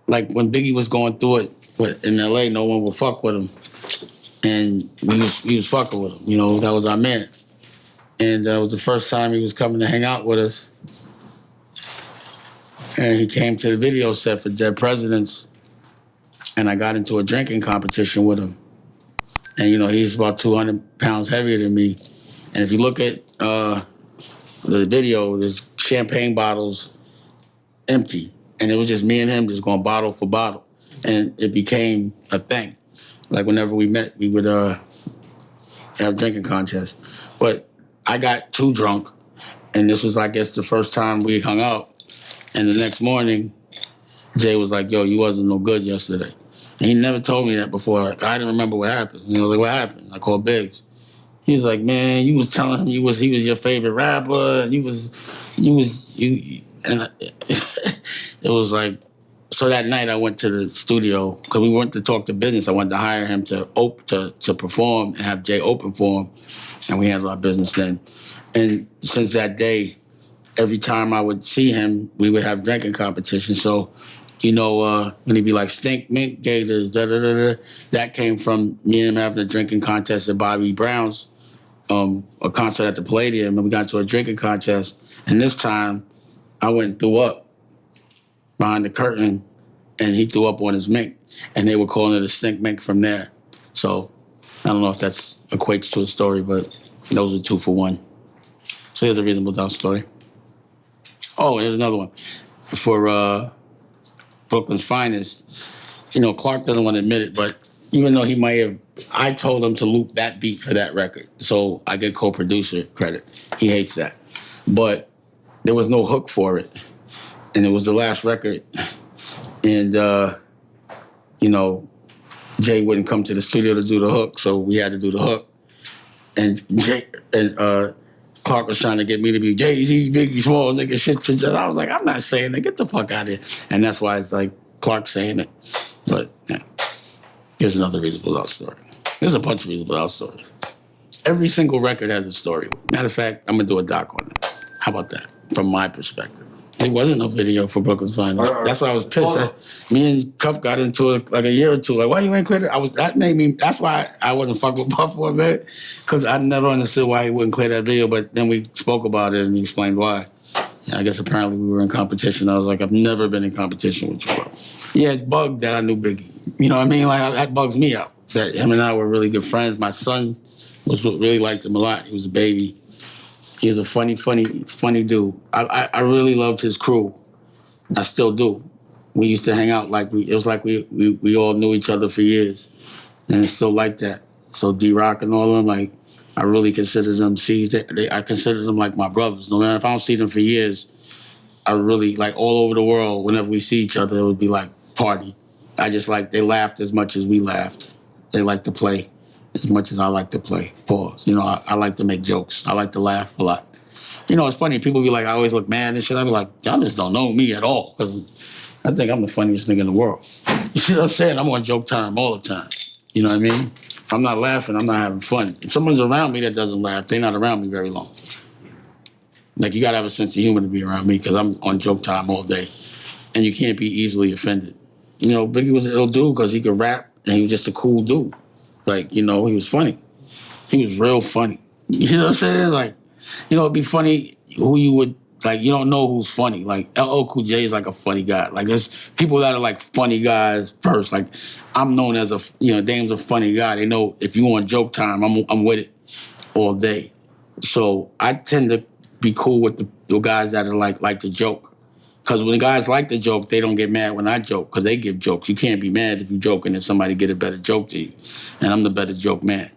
Like when Biggie was going through it in LA, no one would fuck with him. And we was fucking with him. You know, that was our man. And that was the first time he was coming to hang out with us. And he came to the video set for Dead Presidents. And I got into a drinking competition with him. And, you know, he's about 200 pounds heavier than me. And if you look at the video, there's champagne bottles empty. And it was just me and him just going bottle for bottle. And it became a thing. Like whenever we met, we would have drinking contests. But I got too drunk. And this was, I guess, the first time we hung out. And the next morning, Jay was like, yo, you wasn't no good yesterday. And he never told me that before. Like, I didn't remember what happened. You know, like, what happened? I called Biggs. He was like, man, you was telling him he was your favorite rapper. And and it was like, so that night I went to the studio because we went to talk to business. I wanted to hire him to perform and have Jay open for him. And we handled our business then. And since that day, every time I would see him, we would have drinking competition. So, you know, when he'd be like, stink, mink, gators, da-da-da-da, that came from me and him having a drinking contest at Bobby Brown's, a concert at the Palladium, and we got into a drinking contest. And this time, I went and threw up behind the curtain, and he threw up on his mink, and they were calling it a stink mink from there. So, I don't know if that equates to a story, but those are 2 for 1. So here's a reasonable doubt story. Oh, here's another one. For Brooklyn's Finest, you know, Clark doesn't want to admit it, but even though he might have, I told him to loop that beat for that record, so I get co-producer credit. He hates that. But there was no hook for it, and it was the last record, and, you know, Jay wouldn't come to the studio to do the hook, so we had to do the hook. And Clark was trying to get me to be Jay-Z, Biggie Smalls, nigga, shit. I was like, I'm not saying that. Get the fuck out of here. And that's why it's like Clark saying it. But, yeah. Here's another reasonable doubt story. There's a bunch of reasonable doubt stories. Every single record has a story. Matter of fact, I'm going to do a doc on it. How about that? From my perspective. There wasn't no video for Brooklyn's Finest. That's why I was pissed. Me and Cuff got into it like a year or two. Like, why you ain't clear that? That's why I wasn't fucking with Puff for a minute. Because I never understood why he wouldn't clear that video. But then we spoke about it and he explained why. I guess apparently we were in competition. I was like, I've never been in competition with you, bro. Yeah, it bugged that I knew Biggie. You know what I mean? Like, that bugs me out. That him and I were really good friends. My son really liked him a lot. He was a baby. He was a funny dude. I really loved his crew. I still do. We used to hang out like it was like we all knew each other for years. And it's still like that. So D-Rock and all of them, like, I really consider them I consider them like my brothers. No matter if I don't see them for years, I really, like, all over the world, whenever we see each other, it would be like party. I just like, they laughed as much as we laughed. They like to play as much as I like to play. Pause. You know, I like to make jokes. I like to laugh a lot. You know, it's funny. People be like, I always look mad and shit. I be like, y'all just don't know me at all. Because I think I'm the funniest nigga in the world. You see what I'm saying? I'm on joke time all the time. You know what I mean? If I'm not laughing, I'm not having fun. If someone's around me that doesn't laugh, they're not around me very long. Like, you got to have a sense of humor to be around me because I'm on joke time all day. And you can't be easily offended. You know, Biggie was an ill dude because he could rap and he was just a cool dude. Like, you know, he was funny. He was real funny. You know what I'm saying? Like, you know, it'd be funny who you would, like, you don't know who's funny. Like, LL Cool J is like a funny guy. Like, there's people that are like funny guys first. Like, I'm known as Dame's a funny guy. They know if you on joke time, I'm with it all day. So I tend to be cool with the guys that are like to joke. Because when the guys like to joke, they don't get mad when I joke because they give jokes. You can't be mad if you joking if somebody get a better joke to you. And I'm the better joke man.